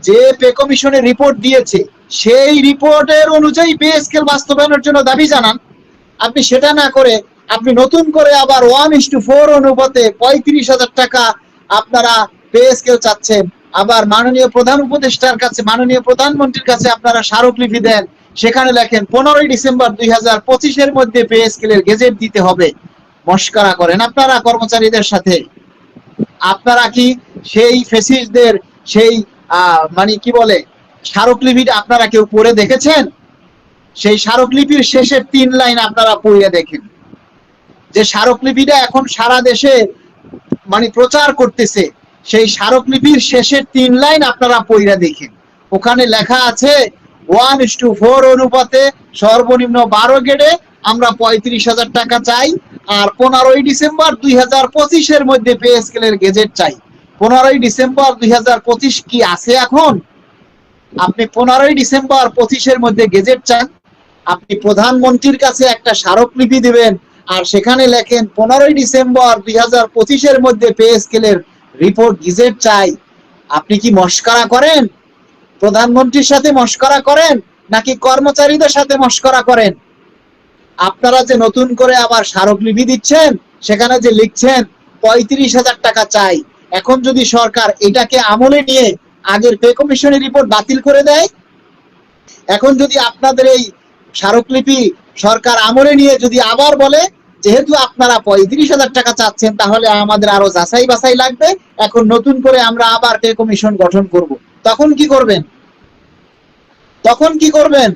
যে পে কমিশনের রিপোর্ট দিয়েছে সেই রিপোর্টের অনুযায়ী পে স্কেল বাস্তবায়নের জন্য দাবি জানান। আপনি সেটা না করে আপনি নতুন করে আবার 1:4 অনুপাতে 35,000 টাকা আপনারা পে স্কেল চাচ্ছেন। আবার মাননীয় প্রধান উপদেষ্টার কাছে, মাননীয় প্রধানমন্ত্রীর কাছে আপনারা স্মারকলিপি দেন, সেখানে লেখেন 15 ডিসেম্বর 2025-এর মধ্যে পে স্কেলের গেজেট দিতে হবে। মস্করা করেন আপনারা কর্মচারীদের সাথে। আপনারা কি সেই ফেসিস্টদের সেই মানে কি বলে স্মারকলিপিটা আপনারা কেউ পড়ে দেখেছেন? সেই স্মারকলিপির শেষের 3 লাইন আপনারা পড়ে দেখেন, যে স্মারকলিপিটা এখন সারা দেশে মানে প্রচার করতেছে, সেই স্মারকলিপির শেষের 3 লাইন আপনারা পড়ে দেখেন। ওখানে লেখা আছে 1:4 অনুপাতে সর্বনিম্ন 12 গ্রেডে আমরা 35,000 টাকা চাই, আর 15 ডিসেম্বর 2025-এর মধ্যে পে স্কেলের গেজেট চাই। 15 ডিসেম্বর 2025 কি আছে এখন? আপনি 15 ডিসেম্বর 25-এর মধ্যে গেজেট চান, আপনি প্রধানমন্ত্রীর কাছে একটা স্মারকলিপি দিবেন আর সেখানে লেখেন 15 ডিসেম্বর 2025-এর মধ্যে পে স্কেলের রিপোর্ট গেজেট চাই। আপনি কি মস্করা করেন? প্রধানমন্ত্রীর সাথে মস্করা করেন নাকি কর্মচারীদের সাথে মস্করা করেন? আপনারা যে নতুন করে আবার স্মারকলিপি দিচ্ছেন, সেখানে যে লিখছেন 35,000 টাকা চাই, এখন যদি সরকার এটাকে আমলে নিয়ে আগের পে কমিশনের রিপোর্ট বাতিল করে দেয়, এখন যদি আপনাদের এই স্মারকলিপি সরকার আমলে নিয়ে যদি আবার বলে যেহেতু আপনারা 35,000 টাকা চাচ্ছেন তাহলে আমাদের আরো যাচাই বাছাই লাগবে, এখন নতুন করে আমরা আবার পে কমিশন গঠন করব, তখন কি করবেন? তখন কি করবেন?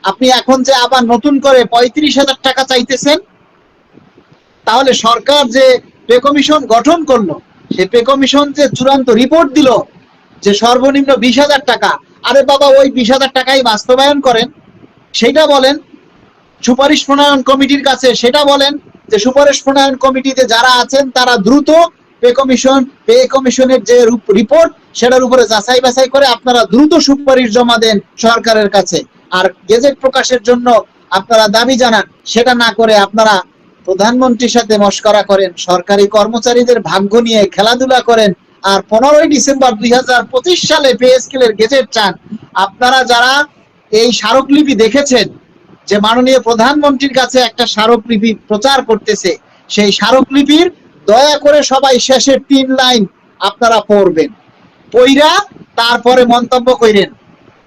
আপনি এখন যে আবার নতুন করে 35,000 টাকা চাইতেছেন, তাহলে সরকার যে পে কমিশন গঠন করলো, সে পে কমিশন যে চূড়ান্ত রিপোর্ট দিল যে সর্বনিম্ন 20,000 টাকা, আরে বাবা ওই 20,000 টাকাই বাস্তবায়ন করেন, সেটা বলেন। সুপারিশ প্রণয়ন কমিটির কাছে সেটা বলেন যে সুপারিশ প্রণয়ন কমিটিতে যারা আছেন তারা দ্রুত পে কমিশনের যে রিপোর্ট সেটার উপরে যাচাই বাছাই করে আপনারা দ্রুত সুপারিশ জমা দেন সরকারের কাছে, আর গেজেট প্রকাশের জন্য আপনারা দাবি জানান। সেটা না করে আপনারা প্রধানমন্ত্রীর সাথে মস্করা করেন, সরকারি কর্মচারীদের ভাগ্য নিয়ে খেলাধুলা করেন, আর 15 ডিসেম্বর 2025 সালে পে স্কেলের গেজেট চান। আপনারা যারা এই স্মারকলিপি দেখেছেন যে মাননীয় প্রধানমন্ত্রীর কাছে একটা স্মারকলিপি প্রচার করতেছে, সেই স্মারকলিপির দয়া করে সবাই শেষের 3 লাইন আপনারা পড়বেন, পড়া তারপরে মন্তব্য করেন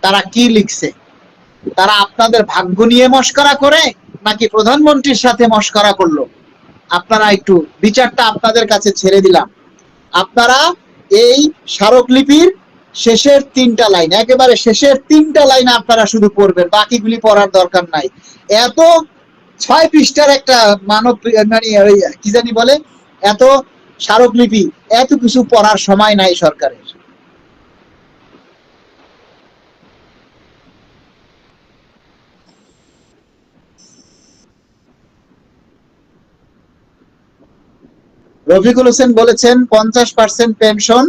তারা কি লিখছে। তারা আপনাদের ভাগ্য নিয়ে মস্করা করে নাকি প্রধানমন্ত্রীর সাথে মস্করা করলো? আপনারা একটু বিচারটা আপনাদের কাছে ছেড়ে দিলাম। আপনারা এই স্মারকলিপির শেষের 3টা লাইন, একেবারে শেষের 3টা লাইন আপনারা শুধু পড়বেন, বাকিগুলি পড়ার দরকার নাই। এত 6 পৃষ্ঠার একটা মানব মানে কি জানি বলে, এত স্মারকলিপি, এত কিছু পড়ার সময় নাই সরকারের। রফিকুল হোসেন বলেছেন 50% পেনশন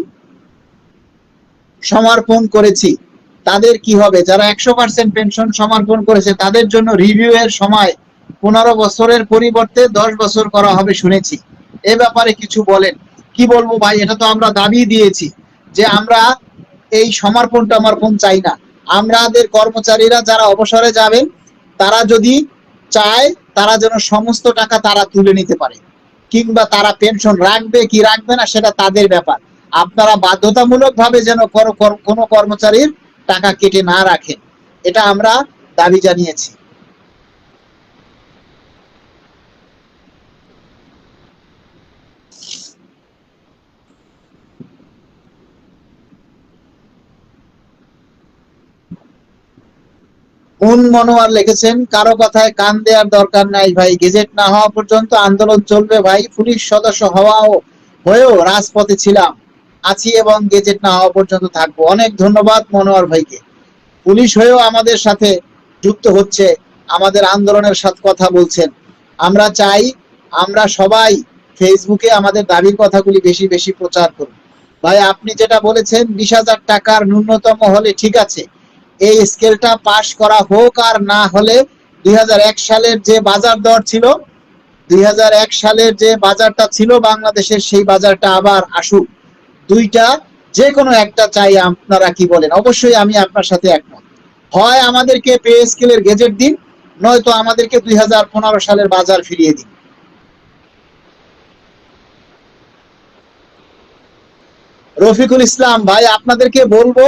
সমর্পণ করেছি, তাদের কি হবে? যারা 100% পেনশন সমর্পণ করেছে তাদের জন্য রিভিউ এর সময় 15 বছরের পরিবর্তে 10 বছর করা হবে শুনেছি, এ ব্যাপারে কিছু বলেন। কি বলবো ভাই, এটা তো আমরা দাবি দিয়েছি যে আমরা এই সমর্পণ চাই না। আমাদের কর্মচারীরা যারা অবসরে যাবেন তারা যদি চায় তারা যেন সমস্ত টাকা তারা তুলে নিতে পারে, কিংবা তারা পেনশন রাখবে কি রাখবে না সেটা তাদের ব্যাপার। আপনারা বাধ্যতামূলক ভাবে যেন কোনো কর্মচারীর টাকা কেটে না রাখেন, এটা আমরা দাবি জানিয়েছি। মনোয়ার লিখেছেন কারো কথায় কান দেওয়ার দরকার নাই ভাই, গেজেট না হওয়া পর্যন্ত আন্দোলন চলবে ভাই, পুলিশ সদস্য হয়েও রাজপথে ছিলাম, আছি এবং গেজেট না হওয়া পর্যন্ত থাকবো। অনেক ধন্যবাদ মনোয়ার ভাইকে, পুলিশ হয়েও আমাদের সাথে যুক্ত হচ্ছে, আমাদের আন্দোলনের সাথে কথা বলছেন। আমরা চাই আমরা সবাই ফেসবুকে আমাদের দাবির কথাগুলি বেশি বেশি প্রচার করুন। ভাই আপনি যেটা বলেছেন 20,000 টাকার ন্যূনতম হলে ঠিক আছে, এই স্কেলটা পাস করা হোক, আর না হলে 2001 সালের যে বাজার দর ছিল, 2001 সালের যে বাজারটা ছিল বাংলাদেশের, সেই বাজারটা আবার আসুক। দুইটা যে কোনো একটা চাই, আপনারা কি বলেন? অবশ্যই আমি আপনার সাথে একমত। হয় আমাদেরকে পে স্কেলের গেজেট দিন, নয়তো আমাদেরকে 2015 সালের বাজার ফিরিয়ে দিন। রফিকুল ইসলাম ভাই, আপনাদেরকে বলবো,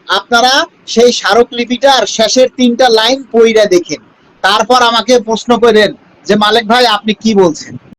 আপনারা সেই স্মারকলিপিটার শেষের 3টা লাইন পইড়া দেখেন, তারপর আমাকে প্রশ্ন করেন যে মালেক ভাই আপনি কি বলছেন।